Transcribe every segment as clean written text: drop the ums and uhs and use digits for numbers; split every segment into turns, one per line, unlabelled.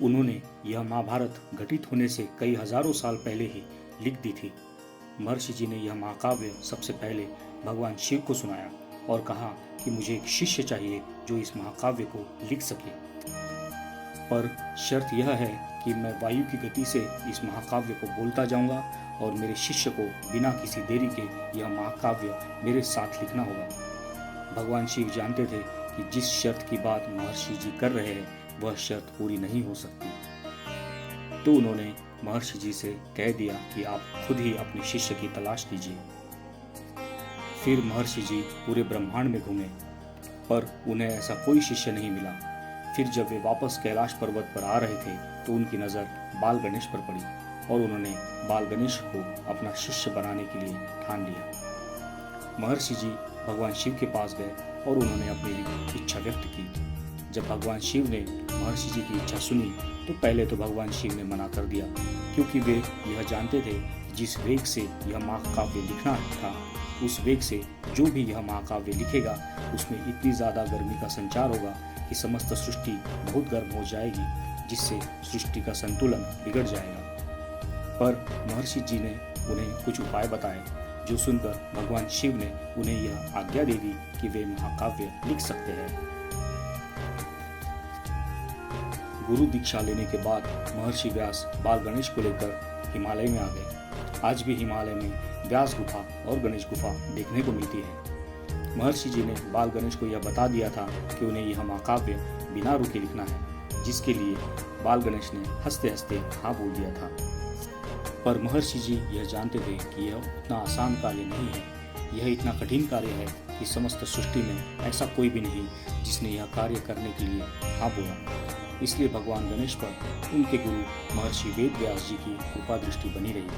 उन्होंने यह महाभारत घटित होने से कई हजारों साल पहले ही लिख दी थी। महर्षि जी ने यह महाकाव्य सबसे पहले भगवान शिव को सुनाया और कहा कि मुझे एक शिष्य चाहिए जो इस महाकाव्य को लिख सके, पर शर्त यह है कि मैं वायु की गति से इस महाकाव्य को बोलता जाऊंगा और मेरे शिष्य को बिना किसी देरी के यह महाकाव्य मेरे साथ लिखना होगा। भगवान शिव जानते थे कि जिस शर्त की बात महर्षि जी कर रहे हैं वह शर्त पूरी नहीं हो सकती, तो उन्होंने महर्षि जी से कह दिया कि आप खुद ही अपने शिष्य की तलाश कीजिए। फिर महर्षि जी पूरे ब्रह्मांड में घूमे, पर उन्हें ऐसा कोई शिष्य नहीं मिला। फिर जब वे वापस कैलाश पर्वत पर आ रहे थे तो उनकी नज़र बाल गणेश पर पड़ी और उन्होंने बाल गणेश को अपना शिष्य बनाने के लिए ठान लिया। महर्षि जी भगवान शिव के पास गए और उन्होंने अपनी इच्छा व्यक्त की। जब भगवान शिव ने महर्षि जी की इच्छा सुनी तो पहले तो भगवान शिव ने मना कर दिया, क्योंकि वे यह जानते थे कि जिस वेग से यह महाकाव्य लिखना था उस वेग से जो भी यह महाकाव्य लिखेगा उसमें इतनी ज़्यादा गर्मी का संचार होगा कि समस्त सृष्टि बहुत गर्म हो जाएगी, जिससे सृष्टि का संतुलन बिगड़ जाएगा। पर महर्षि जी ने उन्हें कुछ उपाय बताए, जो सुनकर भगवान शिव ने उन्हें यह आज्ञा दे दी कि वे महाकाव्य लिख सकते हैं। गुरु दीक्षा लेने के बाद महर्षि व्यास बाल गणेश को लेकर हिमालय में आ गए। आज भी हिमालय में व्यास गुफा और गणेश गुफा देखने को मिलती है। महर्षि जी ने बाल गणेश को यह बता दिया था कि उन्हें यह महाकाव्य बिना रुके लिखना है, जिसके लिए बाल गणेश ने हंसते हंसते हाँ बोल दिया था। पर महर्षि जी यह जानते थे कि यह उतना आसान कार्य नहीं है, यह इतना कठिन कार्य है कि समस्त सृष्टि में ऐसा कोई भी नहीं जिसने यह कार्य करने के लिए हाँ बोला। इसलिए भगवान गणेश पर उनके गुरु महर्षि वेद व्यास जी की कृपा दृष्टि बनी रही।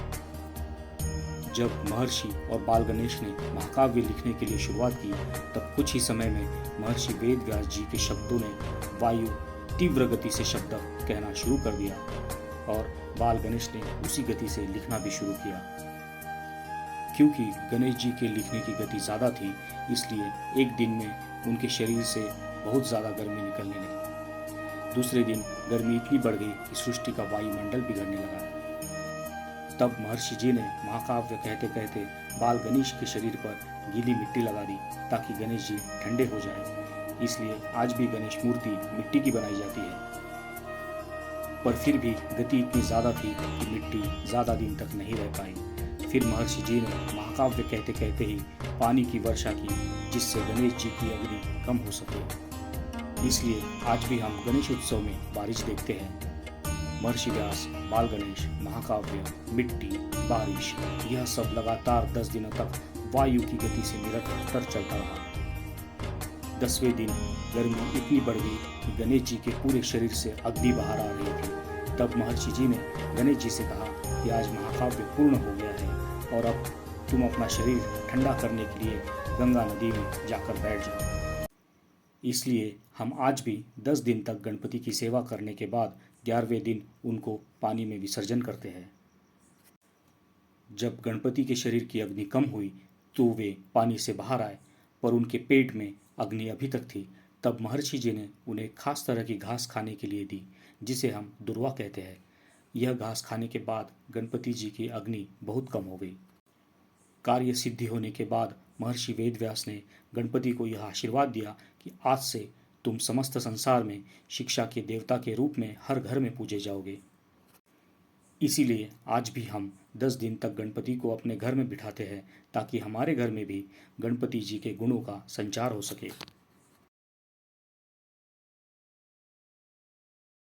जब महर्षि और बाल गणेश ने महाकाव्य लिखने के लिए शुरुआत की तब कुछ ही समय में महर्षि वेद व्यास जी के शब्दों ने वायु तीव्र गति से शब्द कहना शुरू कर दिया और बाल गणेश ने उसी गति से लिखना भी शुरू किया। क्योंकि गणेश जी के लिखने की गति ज़्यादा थी, इसलिए एक दिन में उनके शरीर से बहुत ज़्यादा गर्मी निकलने लगी। दूसरे दिन गर्मी इतनी बढ़ गई कि सृष्टि का वायुमंडल बिगड़ने लगा। तब महर्षि जी ने महाकाव्य कहते कहते बाल गणेश के शरीर पर गीली मिट्टी लगा दी ताकि गणेश जी ठंडे हो जाए। इसलिए आज भी गणेश मूर्ति मिट्टी की बनाई जाती है। पर फिर भी गति इतनी ज़्यादा थी कि मिट्टी ज़्यादा दिन तक नहीं रह पाई। फिर महर्षि जी ने महाकाव्य कहते कहते ही पानी की वर्षा की, जिससे गणेश जी की अग्नि कम हो सके। इसलिए आज भी हम गणेश उत्सव में बारिश देखते हैं। महर्षि व्यास, बाल गणेश, महाकाव्य, मिट्टी, बारिश, यह सब लगातार 10 दिनों तक वायु की गति से निरंतर चलता रहा। 10वें दिन गर्मी इतनी बढ़ गई कि गणेश जी के पूरे शरीर से अग्नि बाहर आ रही थी। तब महर्षि जी ने गणेश जी से कहा कि आज महाकाव्य पूर्ण हो गया है और अब तुम अपना शरीर ठंडा करने के लिए गंगा नदी में जाकर बैठ जाओ। इसलिए हम आज भी 10 दिन तक गणपति की सेवा करने के बाद 11वें दिन उनको पानी में विसर्जन करते हैं। जब गणपति के शरीर की अग्नि कम हुई तो वे पानी से बाहर आए, पर उनके पेट में अग्नि अभी तक थी। तब महर्षि जी ने उन्हें खास तरह की घास खाने के लिए दी, जिसे हम दुर्वा कहते हैं। यह घास खाने के बाद गणपति जी की अग्नि बहुत कम हो गई। कार्य सिद्धि होने के बाद महर्षि वेदव्यास ने गणपति को यह आशीर्वाद दिया कि आज से तुम समस्त संसार में शिक्षा के देवता के रूप में हर घर में पूजे जाओगे। इसीलिए आज भी हम 10 दिन तक गणपति को अपने घर में बिठाते हैं ताकि हमारे घर में भी गणपति जी के गुणों का संचार हो सके।